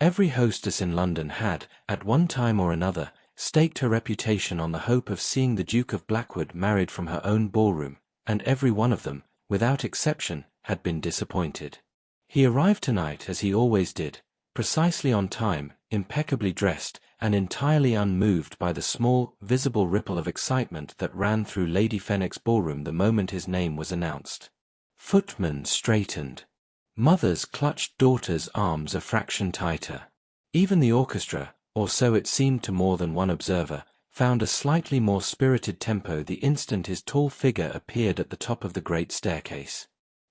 Every hostess in London had, at one time or another, staked her reputation on the hope of seeing the Duke of Blackwood married from her own ballroom, and every one of them, without exception, had been disappointed. He arrived tonight as he always did, precisely on time, impeccably dressed, and entirely unmoved by the small, visible ripple of excitement that ran through Lady Fenwick's ballroom the moment his name was announced. Footmen straightened. Mothers clutched daughters' arms a fraction tighter. Even the orchestra, or so it seemed to more than one observer, found a slightly more spirited tempo the instant his tall figure appeared at the top of the great staircase.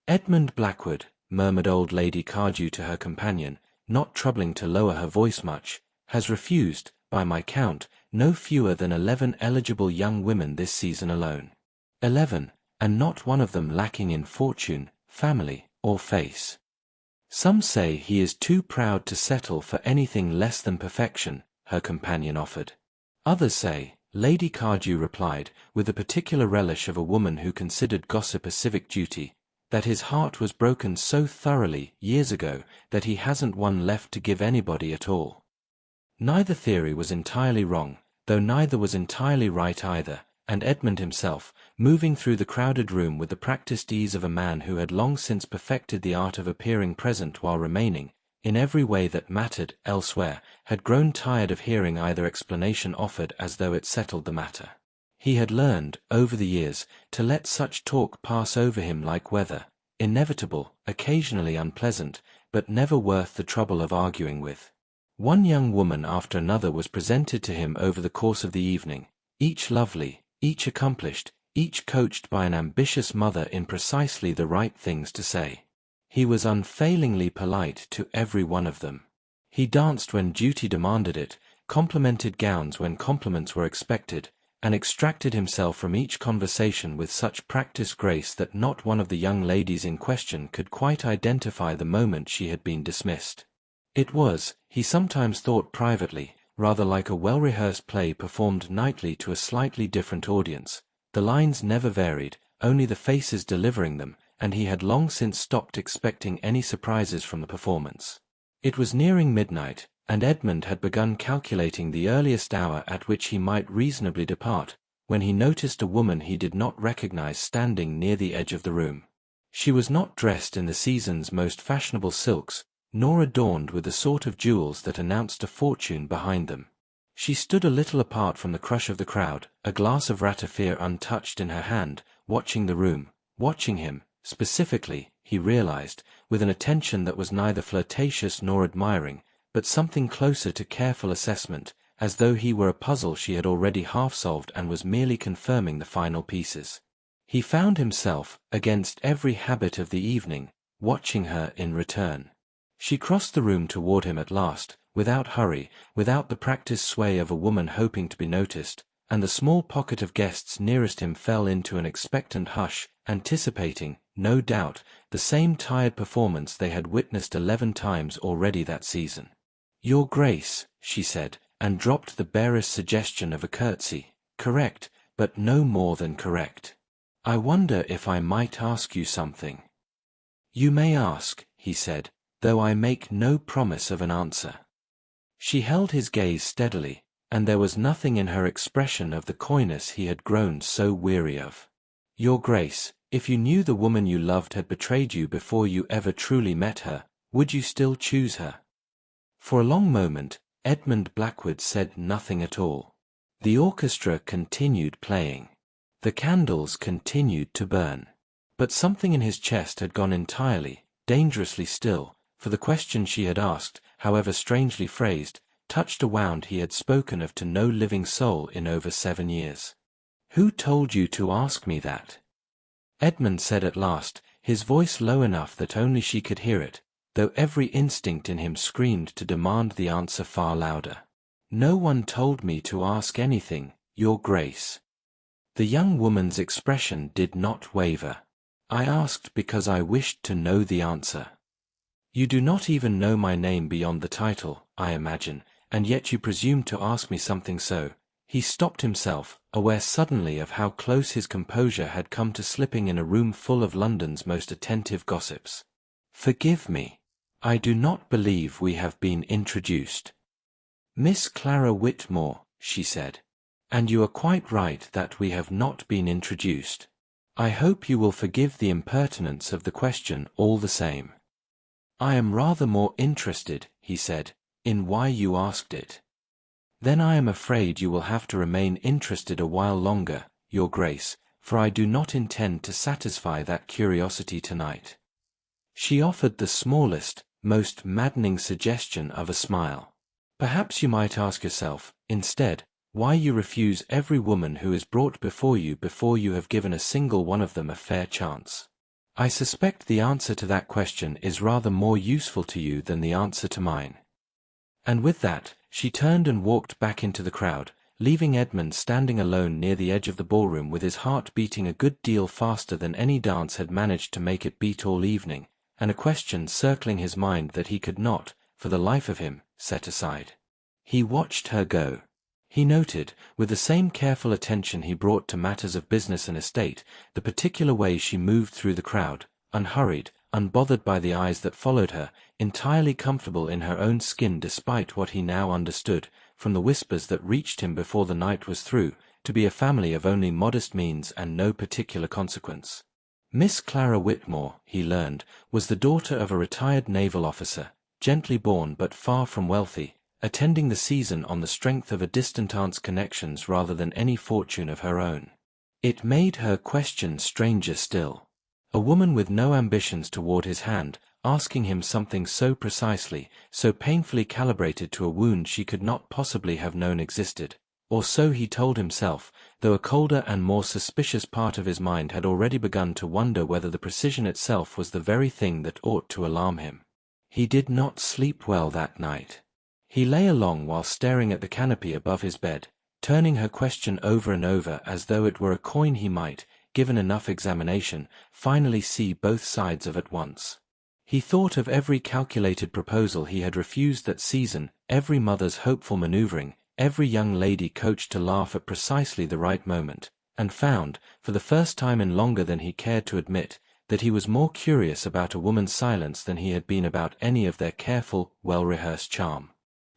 "Edmund Blackwood," murmured old Lady Cardew to her companion, not troubling to lower her voice much, "has refused, by my count, no fewer than 11 eligible young women this season alone. 11, and not one of them lacking in fortune, family, or face. Some say he is too proud to settle for anything less than perfection," her companion offered. "Others say," Lady Cardew replied, with the particular relish of a woman who considered gossip a civic duty, "that his heart was broken so thoroughly, years ago, that he hasn't one left to give anybody at all." Neither theory was entirely wrong, though neither was entirely right either, and Edmund himself, moving through the crowded room with the practised ease of a man who had long since perfected the art of appearing present while remaining, in every way that mattered, elsewhere, had grown tired of hearing either explanation offered as though it settled the matter. He had learned, over the years, to let such talk pass over him like weather, inevitable, occasionally unpleasant, but never worth the trouble of arguing with. One young woman after another was presented to him over the course of the evening, each lovely, each accomplished, each coached by an ambitious mother in precisely the right things to say. He was unfailingly polite to every one of them. He danced when duty demanded it, complimented gowns when compliments were expected, and extracted himself from each conversation with such practised grace that not one of the young ladies in question could quite identify the moment she had been dismissed. It was, he sometimes thought privately, rather like a well-rehearsed play performed nightly to a slightly different audience. The lines never varied, only the faces delivering them, and he had long since stopped expecting any surprises from the performance. It was nearing midnight, and Edmund had begun calculating the earliest hour at which he might reasonably depart, when he noticed a woman he did not recognize standing near the edge of the room. She was not dressed in the season's most fashionable silks, nor adorned with the sort of jewels that announced a fortune behind them. She stood a little apart from the crush of the crowd, a glass of ratafia untouched in her hand, watching the room, watching him, specifically, he realized, with an attention that was neither flirtatious nor admiring, but something closer to careful assessment, as though he were a puzzle she had already half solved and was merely confirming the final pieces. He found himself, against every habit of the evening, watching her in return. She crossed the room toward him at last, without hurry, without the practised sway of a woman hoping to be noticed, and the small pocket of guests nearest him fell into an expectant hush, anticipating, no doubt, the same tired performance they had witnessed 11 times already that season. "Your Grace," she said, and dropped the barest suggestion of a curtsy. "Correct, but no more than correct. I wonder if I might ask you something." "You may ask," he said, "though I make no promise of an answer." She held his gaze steadily, and there was nothing in her expression of the coyness he had grown so weary of. "Your Grace, if you knew the woman you loved had betrayed you before you ever truly met her, would you still choose her?" For a long moment, Edmund Blackwood said nothing at all. The orchestra continued playing. The candles continued to burn. But something in his chest had gone entirely, dangerously still, for the question she had asked, however strangely phrased, touched a wound he had spoken of to no living soul in over 7 years. "Who told you to ask me that?" Edmund said at last, his voice low enough that only she could hear it, though every instinct in him screamed to demand the answer far louder. "No one told me to ask anything, Your Grace." The young woman's expression did not waver. "I asked because I wished to know the answer. You do not even know my name beyond the title, I imagine, and yet you presume to ask me something so—" He stopped himself, aware suddenly of how close his composure had come to slipping in a room full of London's most attentive gossips. "Forgive me. "I do not believe we have been introduced." "Miss Clara Whitmore," she said. "And you are quite right that we have not been introduced. I hope you will forgive the impertinence of the question all the same." "I am rather more interested," he said, "in why you asked it." "Then I am afraid you will have to remain interested a while longer, Your Grace, for I do not intend to satisfy that curiosity tonight." She offered the smallest, most maddening suggestion of a smile. "Perhaps you might ask yourself, instead, why you refuse every woman who is brought before you have given a single one of them a fair chance. I suspect the answer to that question is rather more useful to you than the answer to mine." And with that, she turned and walked back into the crowd, leaving Edmund standing alone near the edge of the ballroom with his heart beating a good deal faster than any dance had managed to make it beat all evening, and a question circling his mind that he could not, for the life of him, set aside. He watched her go. He noted, with the same careful attention he brought to matters of business and estate, the particular way she moved through the crowd, unhurried, unbothered by the eyes that followed her, entirely comfortable in her own skin despite what he now understood, from the whispers that reached him before the night was through, to be a family of only modest means and no particular consequence. Miss Clara Whitmore, he learned, was the daughter of a retired naval officer, gently born but far from wealthy, attending the season on the strength of a distant aunt's connections rather than any fortune of her own. It made her question stranger still. A woman with no ambitions toward his hand, asking him something so precisely, so painfully calibrated to a wound she could not possibly have known existed, or so he told himself, though a colder and more suspicious part of his mind had already begun to wonder whether the precision itself was the very thing that ought to alarm him. He did not sleep well that night. He lay along while staring at the canopy above his bed, turning her question over and over as though it were a coin he might, given enough examination, finally see both sides of at once. He thought of every calculated proposal he had refused that season, every mother's hopeful maneuvering, every young lady coached to laugh at precisely the right moment, and found, for the first time in longer than he cared to admit, that he was more curious about a woman's silence than he had been about any of their careful, well-rehearsed charm.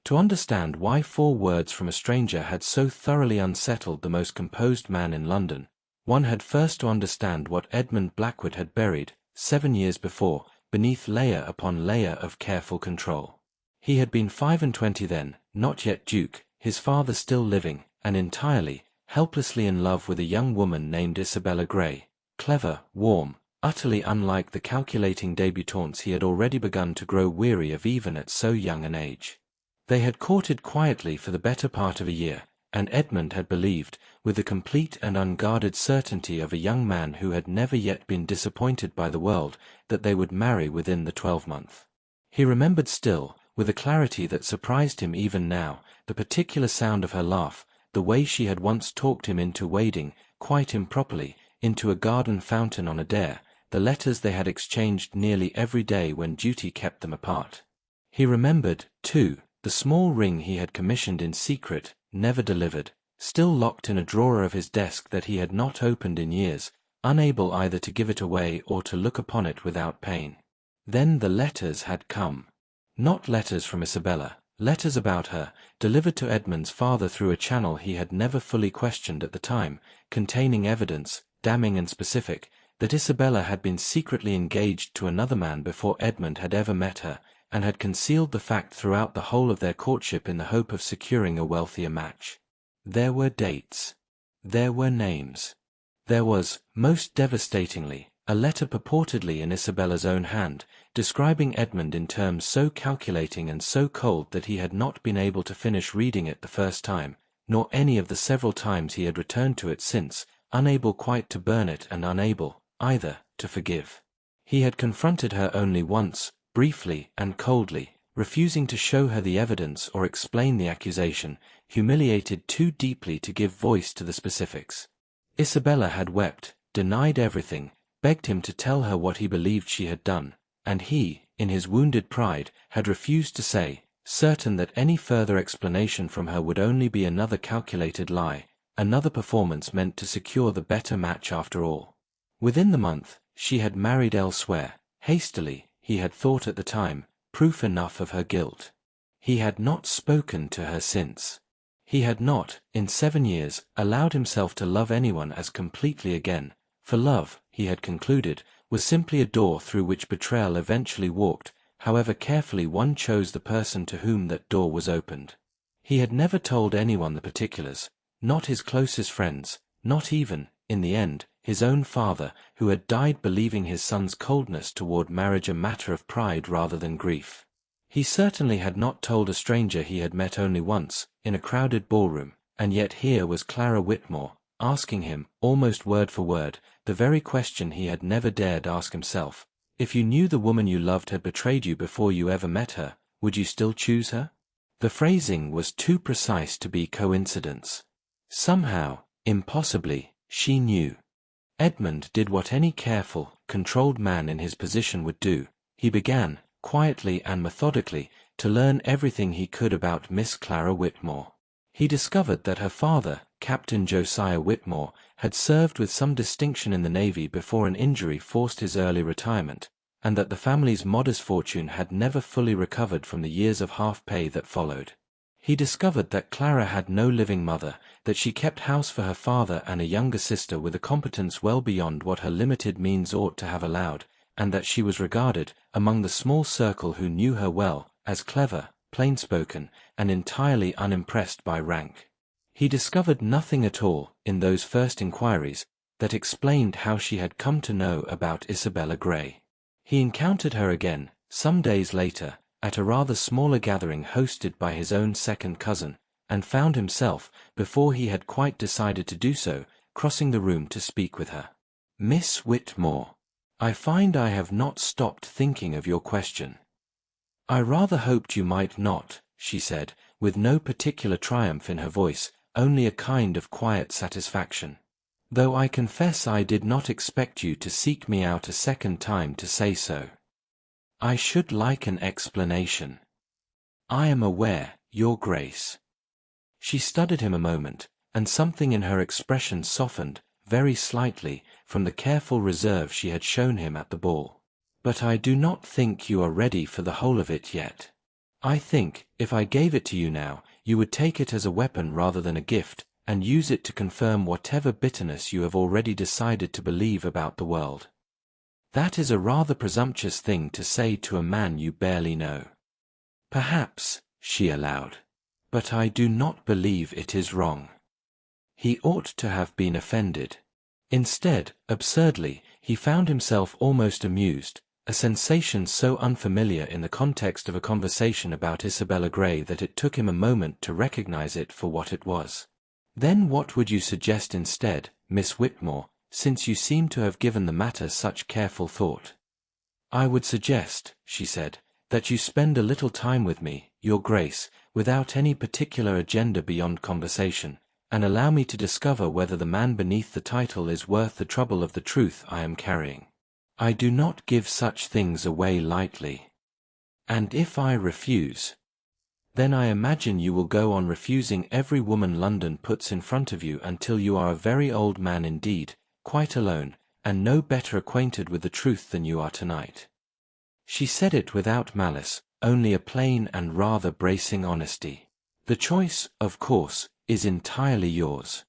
To understand why 4 words from a stranger had so thoroughly unsettled the most composed man in London, one had first to understand what Edmund Blackwood had buried, 7 years before, beneath layer upon layer of careful control. He had been 25 then, not yet Duke, his father still living, and entirely, helplessly in love with a young woman named Isabella Grey, clever, warm, utterly unlike the calculating débutantes he had already begun to grow weary of even at so young an age. They had courted quietly for the better part of a year, and Edmund had believed, with the complete and unguarded certainty of a young man who had never yet been disappointed by the world, that they would marry within the 12-month. He remembered still, with a clarity that surprised him even now, the particular sound of her laugh, the way she had once talked him into wading, quite improperly, into a garden fountain on a dare, the letters they had exchanged nearly every day when duty kept them apart. He remembered, too, the small ring he had commissioned in secret, never delivered, still locked in a drawer of his desk that he had not opened in years, unable either to give it away or to look upon it without pain. Then the letters had come. Not letters from Isabella, letters about her, delivered to Edmund's father through a channel he had never fully questioned at the time, containing evidence, damning and specific, that Isabella had been secretly engaged to another man before Edmund had ever met her, and had concealed the fact throughout the whole of their courtship in the hope of securing a wealthier match. There were dates. There were names. There was, most devastatingly, a letter purportedly in Isabella's own hand, describing Edmund in terms so calculating and so cold that he had not been able to finish reading it the first time, nor any of the several times he had returned to it since, unable quite to burn it and unable, either, to forgive. He had confronted her only once, briefly and coldly, refusing to show her the evidence or explain the accusation, humiliated too deeply to give voice to the specifics. Isabella had wept, denied everything, begged him to tell her what he believed she had done, and he, in his wounded pride, had refused to say, certain that any further explanation from her would only be another calculated lie, another performance meant to secure the better match after all. Within the month, she had married elsewhere, hastily, he had thought at the time, proof enough of her guilt. He had not spoken to her since. He had not, in 7 years, allowed himself to love anyone as completely again, for love, he had concluded, was simply a door through which betrayal eventually walked, however carefully one chose the person to whom that door was opened. He had never told anyone the particulars, not his closest friends, not even, in the end, his own father, who had died believing his son's coldness toward marriage a matter of pride rather than grief. He certainly had not told a stranger he had met only once, in a crowded ballroom, and yet here was Clara Whitmore, asking him, almost word for word, the very question he had never dared ask himself. If you knew the woman you loved had betrayed you before you ever met her, would you still choose her? The phrasing was too precise to be coincidence. Somehow, impossibly, she knew. Edmund did what any careful, controlled man in his position would do. He began, quietly and methodically, to learn everything he could about Miss Clara Whitmore. He discovered that her father, Captain Josiah Whitmore, had served with some distinction in the Navy before an injury forced his early retirement, and that the family's modest fortune had never fully recovered from the years of half-pay that followed. He discovered that Clara had no living mother, that she kept house for her father and a younger sister with a competence well beyond what her limited means ought to have allowed, and that she was regarded, among the small circle who knew her well, as clever, plain-spoken, and entirely unimpressed by rank. He discovered nothing at all, in those first inquiries, that explained how she had come to know about Isabella Grey. He encountered her again, some days later, at a rather smaller gathering hosted by his own second cousin, and found himself, before he had quite decided to do so, crossing the room to speak with her. "Miss Whitmore, I find I have not stopped thinking of your question." "I rather hoped you might not," she said, with no particular triumph in her voice, only a kind of quiet satisfaction. "Though I confess I did not expect you to seek me out a second time to say so. I should like an explanation." "I am aware, Your Grace." She studied him a moment, and something in her expression softened, very slightly, from the careful reserve she had shown him at the ball. "But I do not think you are ready for the whole of it yet. I think, if I gave it to you now, you would take it as a weapon rather than a gift, and use it to confirm whatever bitterness you have already decided to believe about the world. That is a rather presumptuous thing to say to a man you barely know." "Perhaps," she allowed. "But I do not believe it is wrong." He ought to have been offended. Instead, absurdly, he found himself almost amused, a sensation so unfamiliar in the context of a conversation about Isabella Grey that it took him a moment to recognize it for what it was. "Then what would you suggest instead, Miss Whitmore, since you seem to have given the matter such careful thought?" "I would suggest," she said, "that you spend a little time with me, Your Grace, without any particular agenda beyond conversation, and allow me to discover whether the man beneath the title is worth the trouble of the truth I am carrying. I do not give such things away lightly. And if I refuse, then I imagine you will go on refusing every woman London puts in front of you until you are a very old man indeed, quite alone, and no better acquainted with the truth than you are tonight." She said it without malice, only a plain and rather bracing honesty. "The choice, of course, is entirely yours."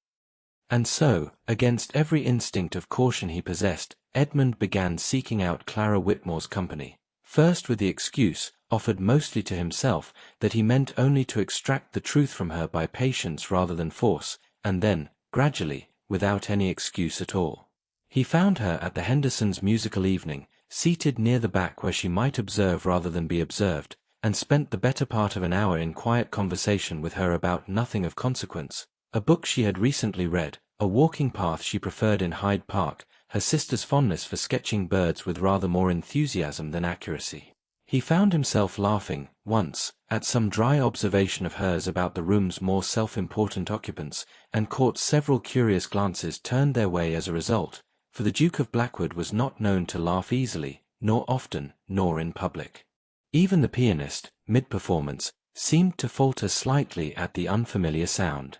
And so, against every instinct of caution he possessed, Edmund began seeking out Clara Whitmore's company, first with the excuse, offered mostly to himself, that he meant only to extract the truth from her by patience rather than force, and then, gradually, without any excuse at all. He found her at the Hendersons' musical evening, seated near the back where she might observe rather than be observed, and spent the better part of an hour in quiet conversation with her about nothing of consequence, a book she had recently read, a walking path she preferred in Hyde Park, her sister's fondness for sketching birds with rather more enthusiasm than accuracy. He found himself laughing, once, at some dry observation of hers about the room's more self-important occupants, and caught several curious glances turned their way as a result, for the Duke of Blackwood was not known to laugh easily, nor often, nor in public. Even the pianist, mid-performance, seemed to falter slightly at the unfamiliar sound.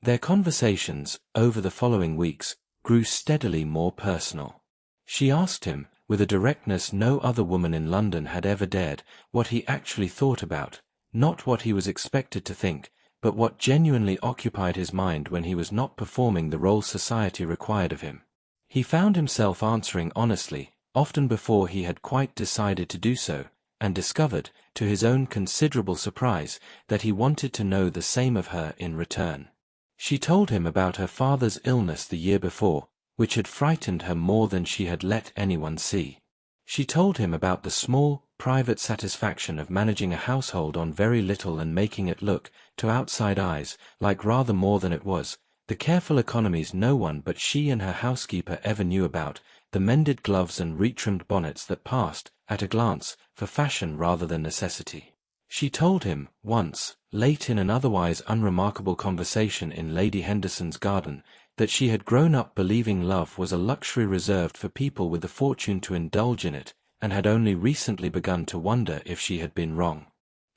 Their conversations, over the following weeks, grew steadily more personal. She asked him, with a directness no other woman in London had ever dared, what he actually thought about, not what he was expected to think, but what genuinely occupied his mind when he was not performing the role society required of him. He found himself answering honestly, often before he had quite decided to do so, and discovered, to his own considerable surprise, that he wanted to know the same of her in return. She told him about her father's illness the year before, which had frightened her more than she had let anyone see. She told him about the small, private satisfaction of managing a household on very little and making it look, to outside eyes, like rather more than it was, the careful economies no one but she and her housekeeper ever knew about, the mended gloves and retrimmed bonnets that passed, at a glance, for fashion rather than necessity. She told him, once, late in an otherwise unremarkable conversation in Lady Henderson's garden, that she had grown up believing love was a luxury reserved for people with the fortune to indulge in it, and had only recently begun to wonder if she had been wrong.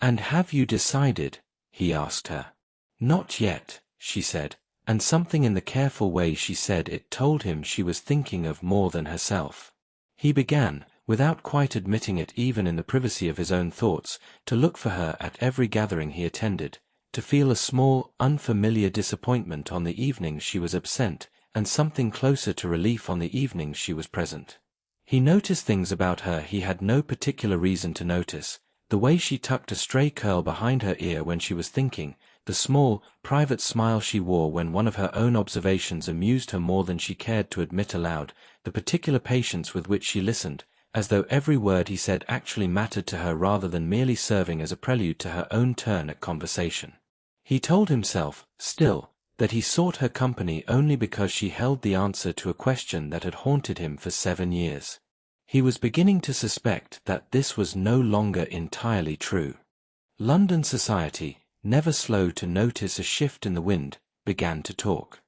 "And have you decided?" he asked her. "Not yet," she said, and something in the careful way she said it told him she was thinking of more than herself. He began, without quite admitting it even in the privacy of his own thoughts, to look for her at every gathering he attended, to feel a small, unfamiliar disappointment on the evenings she was absent, and something closer to relief on the evenings she was present. He noticed things about her he had no particular reason to notice, the way she tucked a stray curl behind her ear when she was thinking, the small, private smile she wore when one of her own observations amused her more than she cared to admit aloud, the particular patience with which she listened, as though every word he said actually mattered to her rather than merely serving as a prelude to her own turn at conversation. He told himself, still, that he sought her company only because she held the answer to a question that had haunted him for 7 years. He was beginning to suspect that this was no longer entirely true. London society, never slow to notice a shift in the wind, began to talk.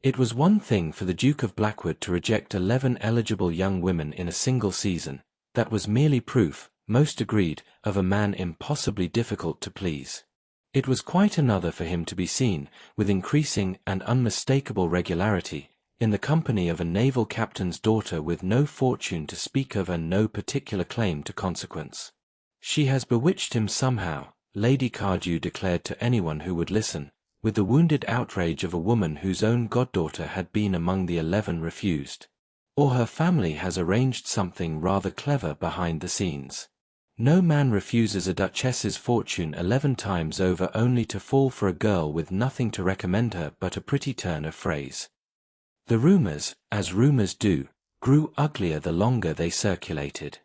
It was one thing for the Duke of Blackwood to reject 11 eligible young women in a single season. That was merely proof, most agreed, of a man impossibly difficult to please. It was quite another for him to be seen, with increasing and unmistakable regularity, in the company of a naval captain's daughter with no fortune to speak of and no particular claim to consequence. "She has bewitched him somehow," Lady Cardew declared to anyone who would listen, with the wounded outrage of a woman whose own goddaughter had been among the 11 refused. "Or her family has arranged something rather clever behind the scenes. No man refuses a duchess's fortune 11 times over only to fall for a girl with nothing to recommend her but a pretty turn of phrase." The rumors, as rumors do, grew uglier the longer they circulated.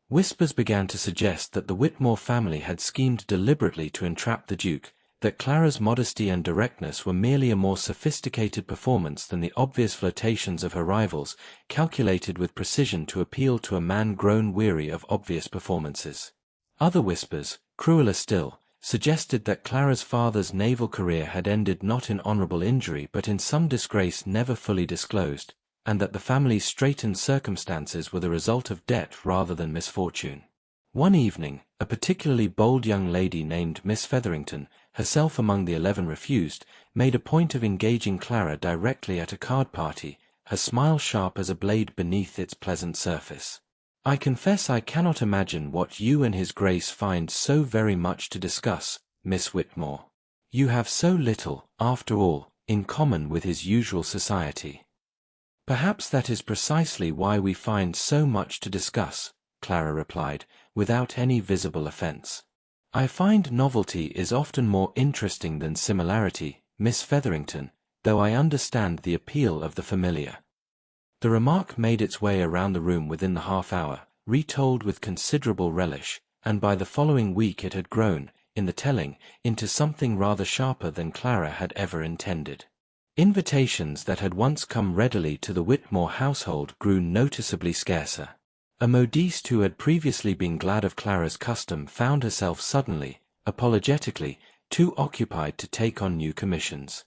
Whispers began to suggest that the Whitmore family had schemed deliberately to entrap the Duke, that Clara's modesty and directness were merely a more sophisticated performance than the obvious flirtations of her rivals, calculated with precision to appeal to a man grown weary of obvious performances. Other whispers, crueler still, suggested that Clara's father's naval career had ended not in honorable injury but in some disgrace never fully disclosed, and that the family's straitened circumstances were the result of debt rather than misfortune. One evening, a particularly bold young lady named Miss Featherington, herself among the 11 refused, made a point of engaging Clara directly at a card party, her smile sharp as a blade beneath its pleasant surface. "I confess I cannot imagine what you and his Grace find so very much to discuss, Miss Whitmore. You have so little, after all, in common with his usual society." "Perhaps that is precisely why we find so much to discuss," Clara replied, without any visible offence. "I find novelty is often more interesting than similarity, Miss Featherington, though I understand the appeal of the familiar." The remark made its way around the room within the half-hour, retold with considerable relish, and by the following week it had grown, in the telling, into something rather sharper than Clara had ever intended. Invitations that had once come readily to the Whitmore household grew noticeably scarcer. A modiste who had previously been glad of Clara's custom found herself suddenly, apologetically, too occupied to take on new commissions.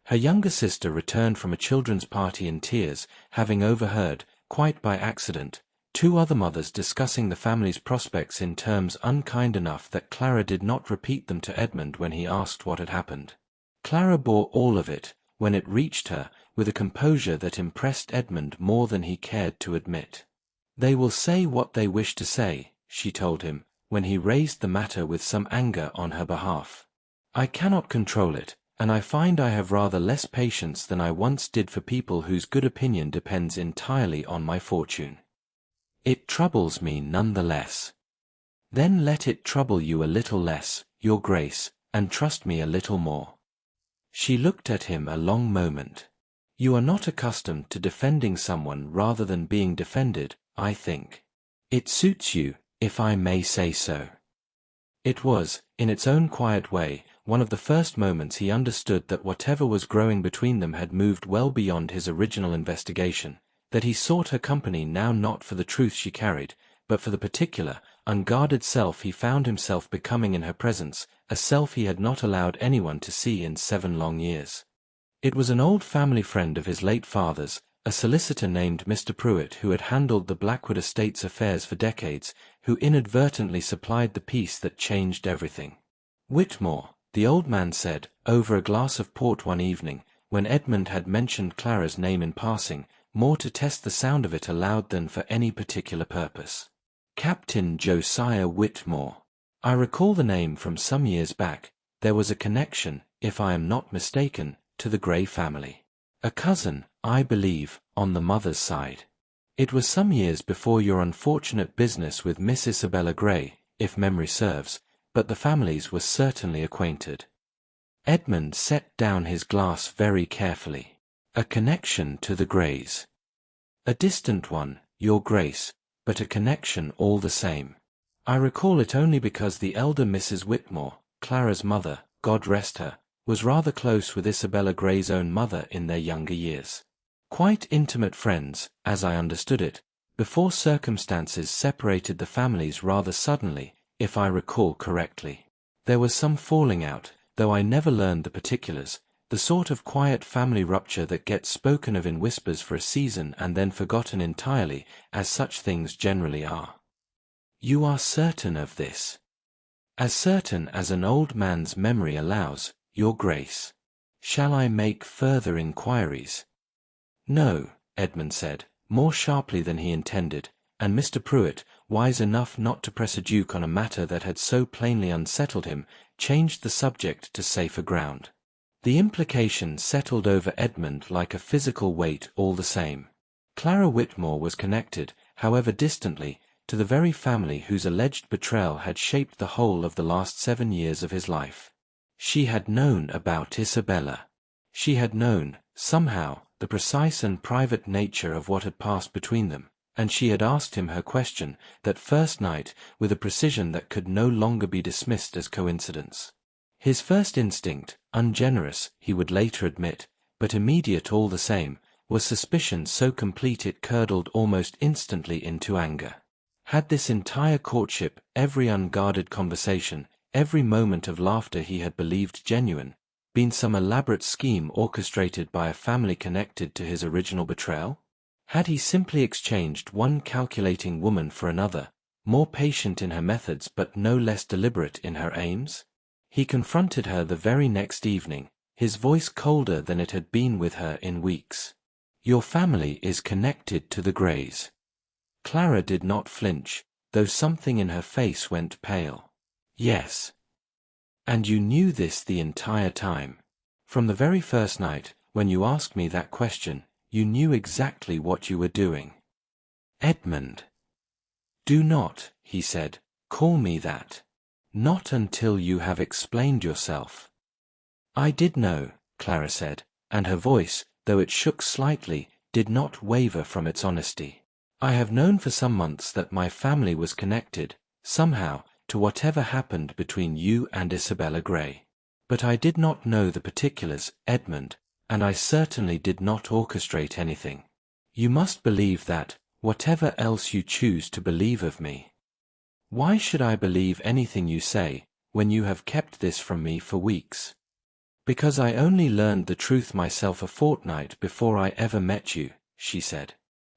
Her younger sister returned from a children's party in tears, having overheard, quite by accident, 2 other mothers discussing the family's prospects in terms unkind enough that Clara did not repeat them to Edmund when he asked what had happened. Clara bore all of it, when it reached her, with a composure that impressed Edmund more than he cared to admit. They will say what they wish to say, she told him, when he raised the matter with some anger on her behalf. I cannot control it, and I find I have rather less patience than I once did for people whose good opinion depends entirely on my fortune. It troubles me none the less. Then let it trouble you a little less, your grace, and trust me a little more. She looked at him a long moment. You are not accustomed to defending someone rather than being defended, I think. It suits you, if I may say so. It was, in its own quiet way, one of the first moments he understood that whatever was growing between them had moved well beyond his original investigation, that he sought her company now not for the truth she carried, but for the particular, unguarded self he found himself becoming in her presence, a self he had not allowed anyone to see in 7 long years. It was an old family friend of his late father's, a solicitor named Mr. Pruitt, who had handled the Blackwood estate's affairs for decades, who inadvertently supplied the piece that changed everything. Whitmore, the old man said, over a glass of port one evening, when Edmund had mentioned Clara's name in passing, more to test the sound of it aloud than for any particular purpose. Captain Josiah Whitmore. I recall the name from some years back. There was a connection, if I am not mistaken, to the Grey family. A cousin, I believe, on the mother's side. It was some years before your unfortunate business with Miss Isabella Grey, if memory serves, but the families were certainly acquainted. Edmund set down his glass very carefully. A connection to the Greys. A distant one, your grace, but a connection all the same. I recall it only because the elder Mrs. Whitmore, Clara's mother, God rest her, was rather close with Isabella Grey's own mother in their younger years. Quite intimate friends, as I understood it, before circumstances separated the families rather suddenly, if I recall correctly. There was some falling out, though I never learned the particulars, the sort of quiet family rupture that gets spoken of in whispers for a season and then forgotten entirely, as such things generally are. You are certain of this? As certain as an old man's memory allows, your grace. Shall I make further inquiries? No, Edmund said, more sharply than he intended, and Mr. Pruitt, wise enough not to press a duke on a matter that had so plainly unsettled him, changed the subject to safer ground. The implication settled over Edmund like a physical weight all the same. Clara Whitmore was connected, however distantly, to the very family whose alleged betrayal had shaped the whole of the last 7 years of his life. She had known about Isabella. She had known, somehow, the precise and private nature of what had passed between them, and she had asked him her question that first night with a precision that could no longer be dismissed as coincidence. His first instinct, ungenerous, he would later admit, but immediate all the same, was suspicion so complete it curdled almost instantly into anger. Had this entire courtship, every unguarded conversation, every moment of laughter he had believed genuine, been some elaborate scheme orchestrated by a family connected to his original betrayal? Had he simply exchanged one calculating woman for another, more patient in her methods but no less deliberate in her aims? He confronted her the very next evening, his voice colder than it had been with her in weeks. Your family is connected to the Greys. Clara did not flinch, though something in her face went pale. Yes. And you knew this the entire time. From the very first night, when you asked me that question, you knew exactly what you were doing. Edmund. Do not, he said, call me that. Not until you have explained yourself. I did know, Clara said, and her voice, though it shook slightly, did not waver from its honesty. I have known for some months that my family was connected, somehow, to whatever happened between you and Isabella Grey. But I did not know the particulars, Edmund, and I certainly did not orchestrate anything. You must believe that, whatever else you choose to believe of me. Why should I believe anything you say, when you have kept this from me for weeks? Because I only learned the truth myself a fortnight before I ever met you, she said.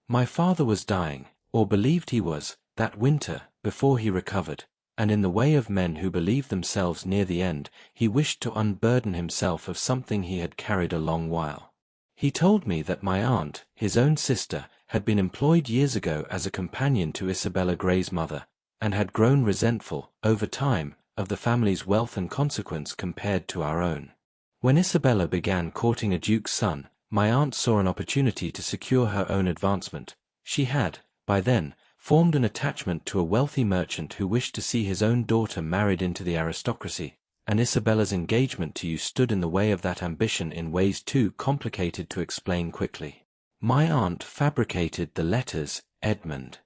My father was dying, or believed he was, that winter, before he recovered, and in the way of men who believe themselves near the end, he wished to unburden himself of something he had carried a long while. He told me that my aunt, his own sister, had been employed years ago as a companion to Isabella Grey's mother, and had grown resentful, over time, of the family's wealth and consequence compared to our own. When Isabella began courting a duke's son, my aunt saw an opportunity to secure her own advancement. She had, by then, formed an attachment to a wealthy merchant who wished to see his own daughter married into the aristocracy, and Isabella's engagement to you stood in the way of that ambition in ways too complicated to explain quickly. My aunt fabricated the letters, Edmund.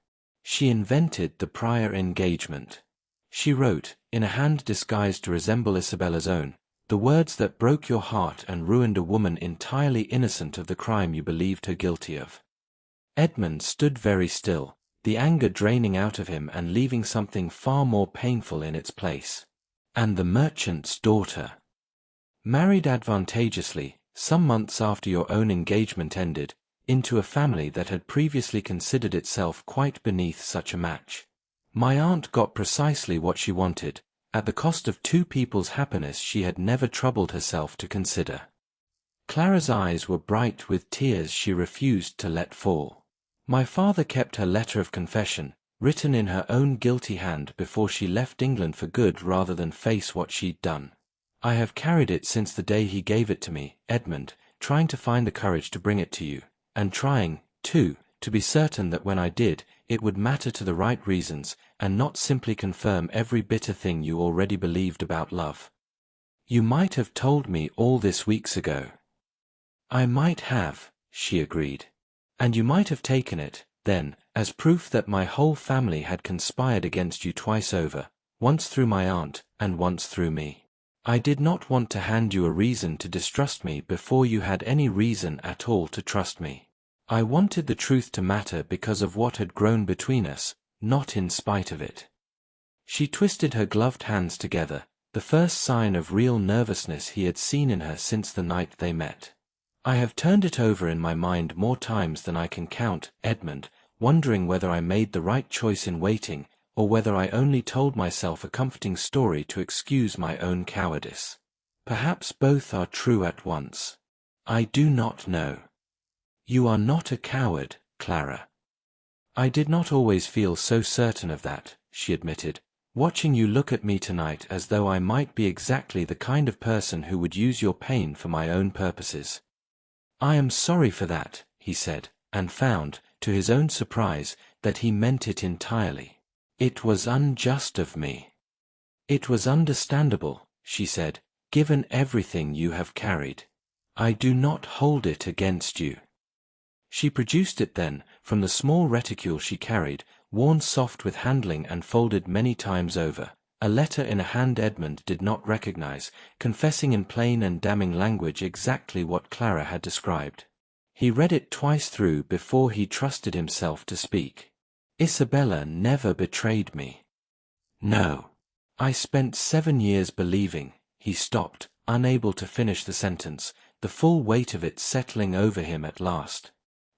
She invented the prior engagement. She wrote, in a hand disguised to resemble Isabella's own, the words that broke your heart and ruined a woman entirely innocent of the crime you believed her guilty of. Edmund stood very still, the anger draining out of him and leaving something far more painful in its place. And the merchant's daughter. Married advantageously, some months after your own engagement ended, into a family that had previously considered itself quite beneath such a match. My aunt got precisely what she wanted, at the cost of two people's happiness she had never troubled herself to consider. Clara's eyes were bright with tears she refused to let fall. My father kept her letter of confession, written in her own guilty hand before she left England for good rather than face what she'd done. I have carried it since the day he gave it to me, Edmund, trying to find the courage to bring it to you, and trying, too, to be certain that when I did, it would matter to the right reasons, and not simply confirm every bitter thing you already believed about love. You might have told me all this weeks ago. I might have, she agreed. And you might have taken it, then, as proof that my whole family had conspired against you twice over, once through my aunt, and once through me. I did not want to hand you a reason to distrust me before you had any reason at all to trust me. I wanted the truth to matter because of what had grown between us, not in spite of it. She twisted her gloved hands together, the first sign of real nervousness he had seen in her since the night they met. I have turned it over in my mind more times than I can count, Edmund, wondering whether I made the right choice in waiting, or whether I only told myself a comforting story to excuse my own cowardice. Perhaps both are true at once. I do not know. You are not a coward, Clara. I did not always feel so certain of that, she admitted, watching you look at me tonight as though I might be exactly the kind of person who would use your pain for my own purposes. I am sorry for that, he said, and found, to his own surprise, that he meant it entirely. It was unjust of me. It was understandable, she said, given everything you have carried. I do not hold it against you. She produced it then, from the small reticule she carried, worn soft with handling and folded many times over, a letter in a hand Edmund did not recognize, confessing in plain and damning language exactly what Clara had described. He read it twice through before he trusted himself to speak. Isabella never betrayed me. No. I spent 7 years believing. He stopped, unable to finish the sentence, the full weight of it settling over him at last.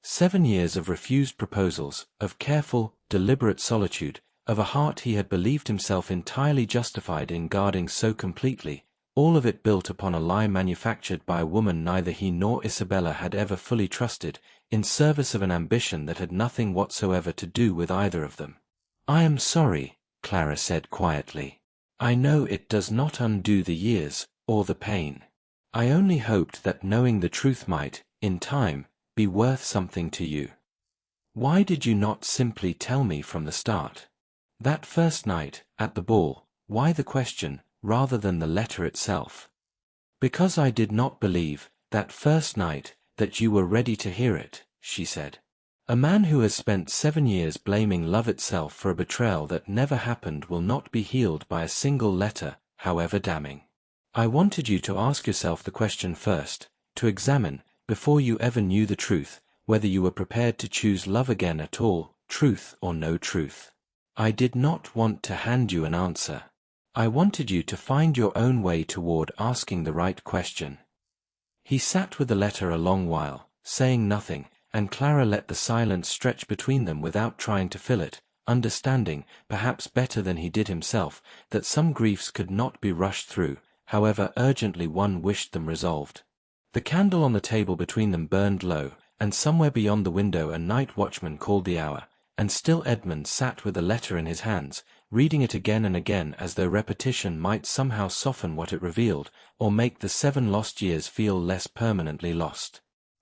7 years of refused proposals, of careful, deliberate solitude, of a heart he had believed himself entirely justified in guarding so completely, all of it built upon a lie manufactured by a woman neither he nor Isabella had ever fully trusted, in service of an ambition that had nothing whatsoever to do with either of them. I am sorry, Clara said quietly. I know it does not undo the years, or the pain. I only hoped that knowing the truth might, in time, be worth something to you. Why did you not simply tell me from the start? That first night, at the ball, why the question, rather than the letter itself? Because I did not believe, that first night, that you were ready to hear it, she said. A man who has spent 7 years blaming love itself for a betrayal that never happened will not be healed by a single letter, however damning. I wanted you to ask yourself the question first, to examine, before you ever knew the truth, whether you were prepared to choose love again at all, truth or no truth. I did not want to hand you an answer. I wanted you to find your own way toward asking the right question. He sat with the letter a long while, saying nothing, and Clara let the silence stretch between them without trying to fill it, understanding, perhaps better than he did himself, that some griefs could not be rushed through, however urgently one wished them resolved. The candle on the table between them burned low, and somewhere beyond the window a night watchman called the hour, and still Edmund sat with the letter in his hands, reading it again and again as though repetition might somehow soften what it revealed, or make the 7 lost years feel less permanently lost.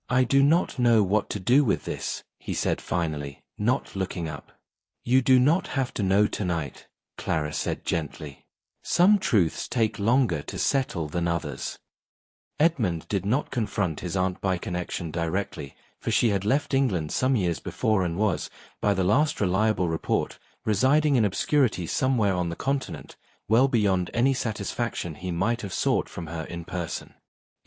"I do not know what to do with this," he said finally, not looking up. "You do not have to know tonight," Clara said gently. "Some truths take longer to settle than others." Edmund did not confront his aunt by connection directly, for she had left England some years before and was, by the last reliable report, residing in obscurity somewhere on the continent, well beyond any satisfaction he might have sought from her in person.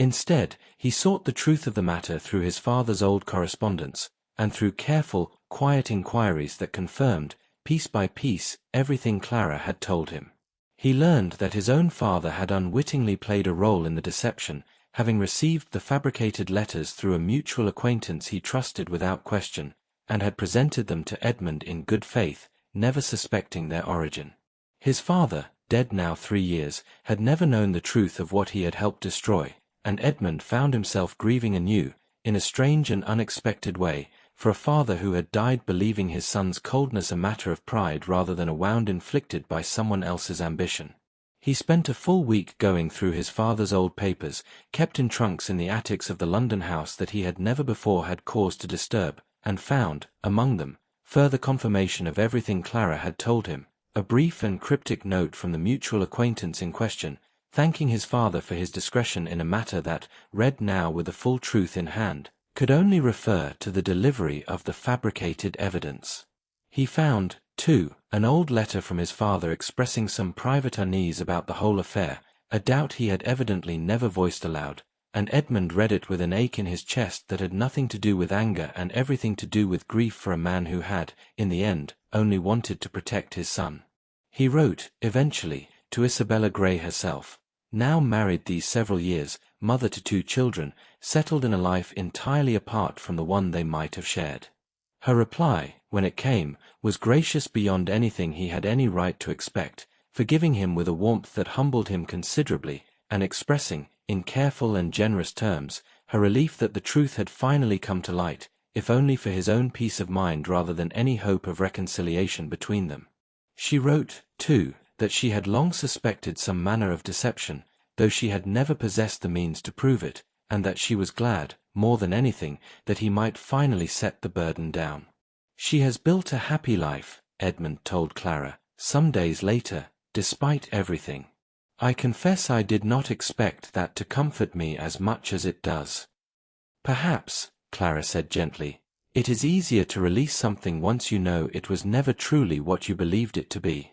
Instead, he sought the truth of the matter through his father's old correspondence, and through careful, quiet inquiries that confirmed, piece by piece, everything Clara had told him. He learned that his own father had unwittingly played a role in the deception, having received the fabricated letters through a mutual acquaintance he trusted without question, and had presented them to Edmund in good faith, never suspecting their origin. His father, dead now 3 years, had never known the truth of what he had helped destroy, and Edmund found himself grieving anew, in a strange and unexpected way, for a father who had died believing his son's coldness a matter of pride rather than a wound inflicted by someone else's ambition. He spent a full week going through his father's old papers, kept in trunks in the attics of the London house that he had never before had cause to disturb, and found, among them, further confirmation of everything Clara had told him, a brief and cryptic note from the mutual acquaintance in question, thanking his father for his discretion in a matter that, read now with the full truth in hand, could only refer to the delivery of the fabricated evidence. He found, too, an old letter from his father expressing some private unease about the whole affair, a doubt he had evidently never voiced aloud, and Edmund read it with an ache in his chest that had nothing to do with anger and everything to do with grief for a man who had, in the end, only wanted to protect his son. He wrote, eventually, to Isabella Grey herself, now married these several years, mother to 2 children, settled in a life entirely apart from the one they might have shared. Her reply, when it came, was gracious beyond anything he had any right to expect, forgiving him with a warmth that humbled him considerably, and expressing, in careful and generous terms, her relief that the truth had finally come to light, if only for his own peace of mind rather than any hope of reconciliation between them. She wrote, too, that she had long suspected some manner of deception, though she had never possessed the means to prove it, and that she was glad, more than anything, that he might finally set the burden down. "She has built a happy life," Edmund told Clara, some days later, "despite everything. I confess I did not expect that to comfort me as much as it does." "Perhaps," Clara said gently, "it is easier to release something once you know it was never truly what you believed it to be."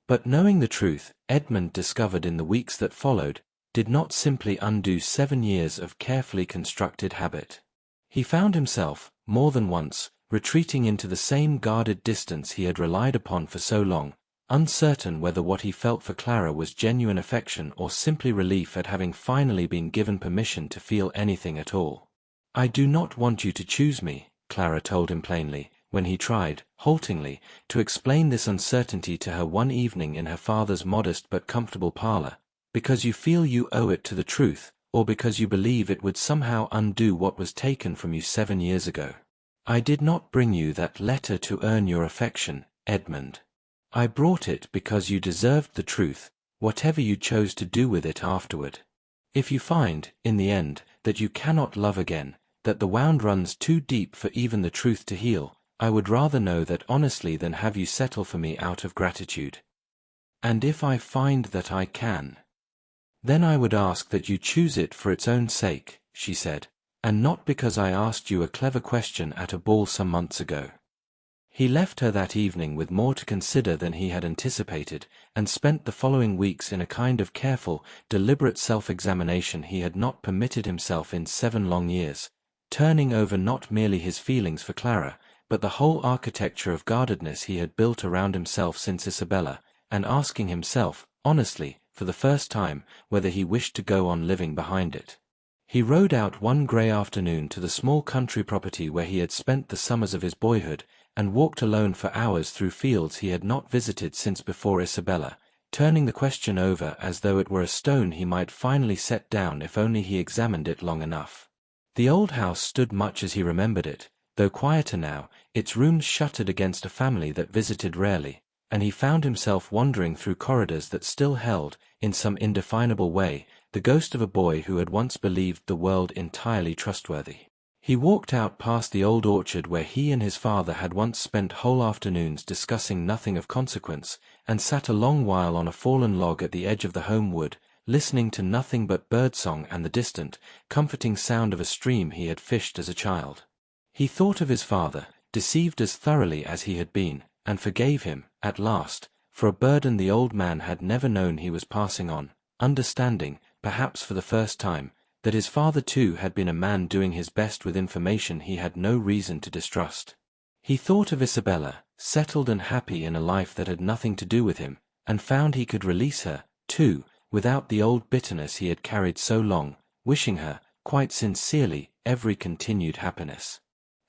But knowing the truth, Edmund discovered in the weeks that followed, did not simply undo 7 years of carefully constructed habit. He found himself, more than once, retreating into the same guarded distance he had relied upon for so long, uncertain whether what he felt for Clara was genuine affection or simply relief at having finally been given permission to feel anything at all. "I do not want you to choose me," Clara told him plainly, when he tried, haltingly, to explain this uncertainty to her one evening in her father's modest but comfortable parlor, "because you feel you owe it to the truth, or because you believe it would somehow undo what was taken from you 7 years ago. I did not bring you that letter to earn your affection, Edmund. I brought it because you deserved the truth, whatever you chose to do with it afterward. If you find, in the end, that you cannot love again, that the wound runs too deep for even the truth to heal, I would rather know that honestly than have you settle for me out of gratitude. And if I find that I can, then I would ask that you choose it for its own sake," she said, "and not because I asked you a clever question at a ball some months ago." He left her that evening with more to consider than he had anticipated, and spent the following weeks in a kind of careful, deliberate self-examination he had not permitted himself in 7 long years, turning over not merely his feelings for Clara, but the whole architecture of guardedness he had built around himself since Isabella, and asking himself, honestly, for the first time, whether he wished to go on living behind it. He rode out one grey afternoon to the small country property where he had spent the summers of his boyhood, and walked alone for hours through fields he had not visited since before Isabella, turning the question over as though it were a stone he might finally set down if only he examined it long enough. The old house stood much as he remembered it, though quieter now, its rooms shuttered against a family that visited rarely, and he found himself wandering through corridors that still held, in some indefinable way, the ghost of a boy who had once believed the world entirely trustworthy. He walked out past the old orchard where he and his father had once spent whole afternoons discussing nothing of consequence, and sat a long while on a fallen log at the edge of the home wood, listening to nothing but birdsong and the distant, comforting sound of a stream he had fished as a child. He thought of his father, deceived as thoroughly as he had been, and forgave him, at last, for a burden the old man had never known he was passing on, understanding, perhaps for the first time, that his father too had been a man doing his best with information he had no reason to distrust. He thought of Isabella, settled and happy in a life that had nothing to do with him, and found he could release her, too, without the old bitterness he had carried so long, wishing her, quite sincerely, every continued happiness.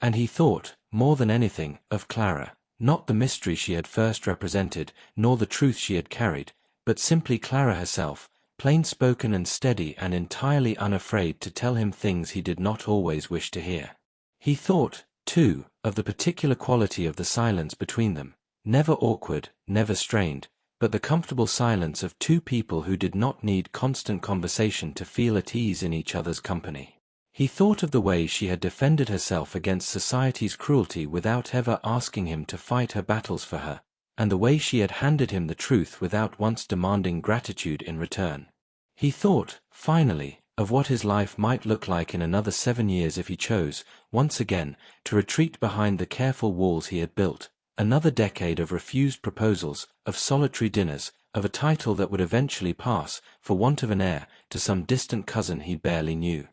And he thought, more than anything, of Clara, not the mystery she had first represented, nor the truth she had carried, but simply Clara herself, plain-spoken and steady and entirely unafraid to tell him things he did not always wish to hear. He thought, too, of the particular quality of the silence between them, never awkward, never strained, but the comfortable silence of two people who did not need constant conversation to feel at ease in each other's company. He thought of the way she had defended herself against society's cruelty without ever asking him to fight her battles for her, and the way she had handed him the truth without once demanding gratitude in return. He thought, finally, of what his life might look like in another 7 years if he chose, once again, to retreat behind the careful walls he had built, another decade of refused proposals, of solitary dinners, of a title that would eventually pass, for want of an heir, to some distant cousin he barely knew.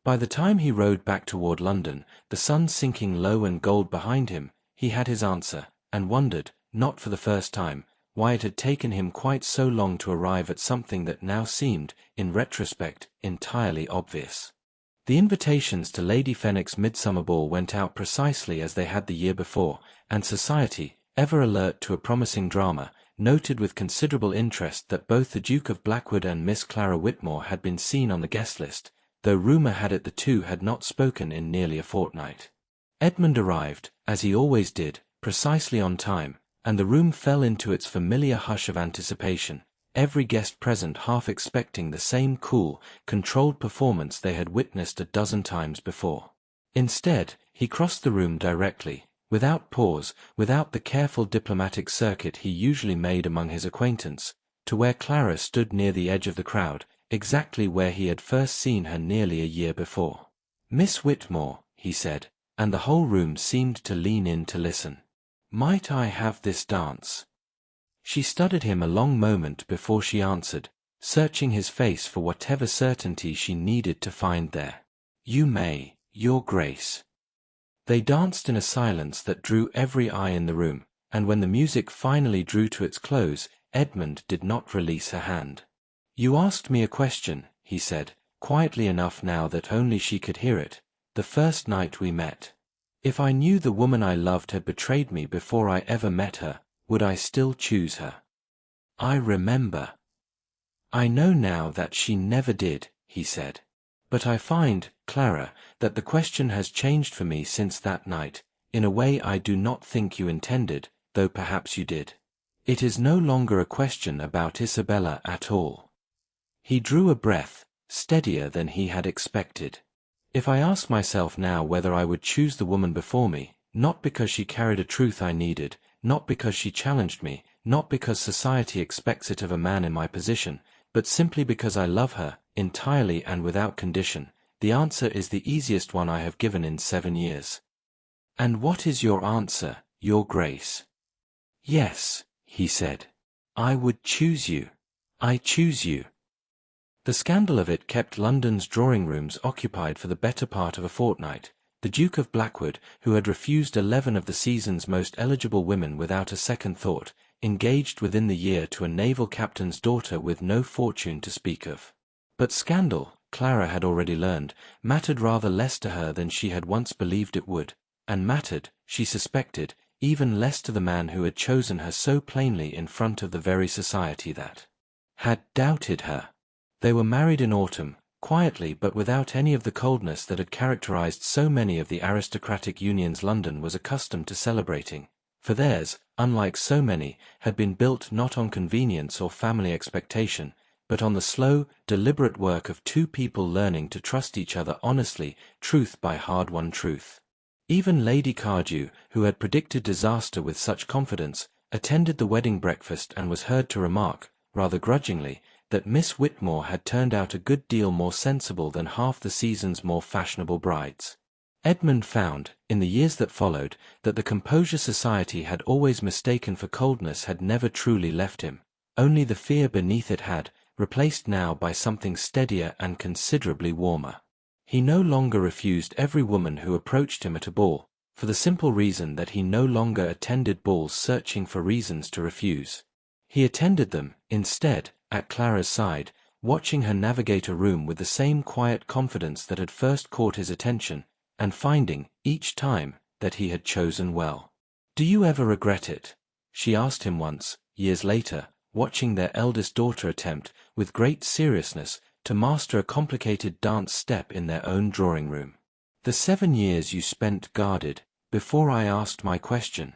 By the time he rode back toward London, the sun sinking low and gold behind him, he had his answer, and wondered, not for the first time, why it had taken him quite so long to arrive at something that now seemed, in retrospect, entirely obvious. The invitations to Lady Fenwick's midsummer ball went out precisely as they had the year before, and society, ever alert to a promising drama, noted with considerable interest that both the Duke of Blackwood and Miss Clara Whitmore had been seen on the guest list, though rumour had it the two had not spoken in nearly a fortnight. Edmund arrived, as he always did, precisely on time, and the room fell into its familiar hush of anticipation, every guest present half expecting the same cool, controlled performance they had witnessed a dozen times before. Instead, he crossed the room directly, without pause, without the careful diplomatic circuit he usually made among his acquaintance, to where Clara stood near the edge of the crowd, exactly where he had first seen her nearly a year before. "Miss Whitmore," he said, and the whole room seemed to lean in to listen. "Might I have this dance?" She studied him a long moment before she answered, searching his face for whatever certainty she needed to find there. "You may, Your Grace." They danced in a silence that drew every eye in the room, and when the music finally drew to its close, Edmund did not release her hand. "You asked me a question," he said, quietly enough now that only she could hear it, "the first night we met. If I knew the woman I loved had betrayed me before I ever met her, would I still choose her?" "I remember." "I know now that she never did," he said. "But I find, Clara, that the question has changed for me since that night, in a way I do not think you intended, though perhaps you did. It is no longer a question about Isabella at all." He drew a breath, steadier than he had expected. "If I ask myself now whether I would choose the woman before me, not because she carried a truth I needed, not because she challenged me, not because society expects it of a man in my position, but simply because I love her, entirely and without condition, the answer is the easiest one I have given in 7 years." "And what is your answer, Your Grace?" "Yes," he said. "I would choose you. I choose you." The scandal of it kept London's drawing-rooms occupied for the better part of a fortnight. The Duke of Blackwood, who had refused 11 of the season's most eligible women without a second thought, engaged within the year to a naval captain's daughter with no fortune to speak of. But scandal, Clara had already learned, mattered rather less to her than she had once believed it would, and mattered, she suspected, even less to the man who had chosen her so plainly in front of the very society that had doubted her. They were married in autumn, quietly but without any of the coldness that had characterized so many of the aristocratic unions London was accustomed to celebrating, for theirs, unlike so many, had been built not on convenience or family expectation, but on the slow, deliberate work of two people learning to trust each other honestly, truth by hard-won truth. Even Lady Cardew, who had predicted disaster with such confidence, attended the wedding breakfast and was heard to remark, rather grudgingly, that Miss Whitmore had turned out a good deal more sensible than half the season's more fashionable brides. Edmund found, in the years that followed, that the composure society had always mistaken for coldness had never truly left him. Only the fear beneath it had, replaced now by something steadier and considerably warmer. He no longer refused every woman who approached him at a ball, for the simple reason that he no longer attended balls searching for reasons to refuse. He attended them, instead, at Clara's side, watching her navigate a room with the same quiet confidence that had first caught his attention, and finding, each time, that he had chosen well. "Do you ever regret it?" she asked him once, years later, watching their eldest daughter attempt, with great seriousness, to master a complicated dance step in their own drawing-room. "The 7 years you spent guarded, before I asked my question."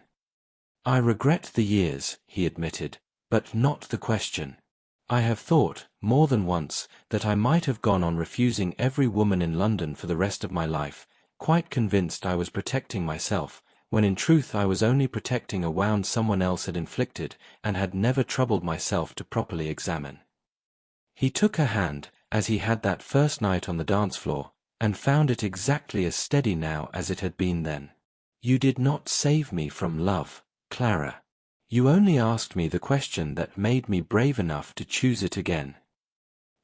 "I regret the years," he admitted, "but not the question. I have thought, more than once, that I might have gone on refusing every woman in London for the rest of my life, quite convinced I was protecting myself, when in truth I was only protecting a wound someone else had inflicted and had never troubled myself to properly examine." He took her hand, as he had that first night on the dance floor, and found it exactly as steady now as it had been then. "You did not save me from love, Clara. You only asked me the question that made me brave enough to choose it again."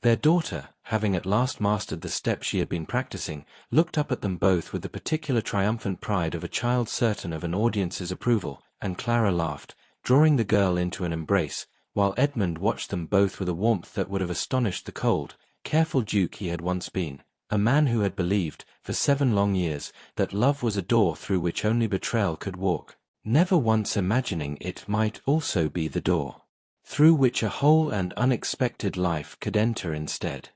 Their daughter, having at last mastered the step she had been practicing, looked up at them both with the particular triumphant pride of a child certain of an audience's approval, and Clara laughed, drawing the girl into an embrace, while Edmund watched them both with a warmth that would have astonished the cold, careful Duke he had once been, a man who had believed, for 7 long years, that love was a door through which only betrayal could walk, never once imagining it might also be the door through which a whole and unexpected life could enter instead.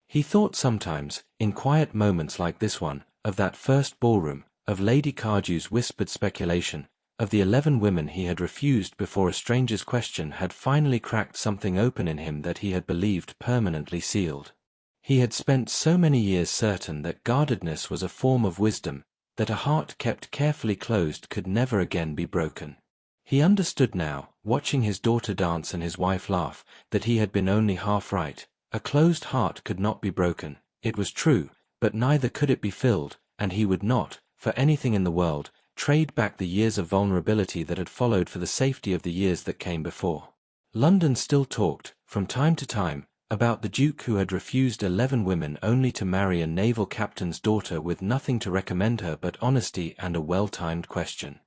He thought sometimes, in quiet moments like this one, of that first ballroom, of Lady Cardew's whispered speculation, of the 11 women he had refused before a stranger's question had finally cracked something open in him that he had believed permanently sealed. He had spent so many years certain that guardedness was a form of wisdom, that a heart kept carefully closed could never again be broken. He understood now, watching his daughter dance and his wife laugh, that he had been only half right. A closed heart could not be broken, it was true, but neither could it be filled, and he would not, for anything in the world, trade back the years of vulnerability that had followed for the safety of the years that came before. London still talked, from time to time, about the Duke who had refused 11 women only to marry a naval captain's daughter with nothing to recommend her but honesty and a well-timed question.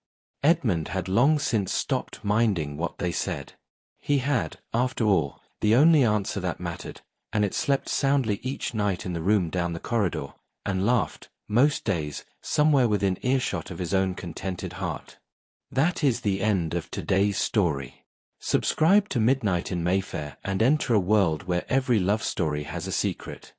Edmund had long since stopped minding what they said. He had, after all, the only answer that mattered, and it slept soundly each night in the room down the corridor, and laughed, most days, somewhere within earshot of his own contented heart. That is the end of today's story. Subscribe to Midnight in Mayfair and enter a world where every love story has a secret.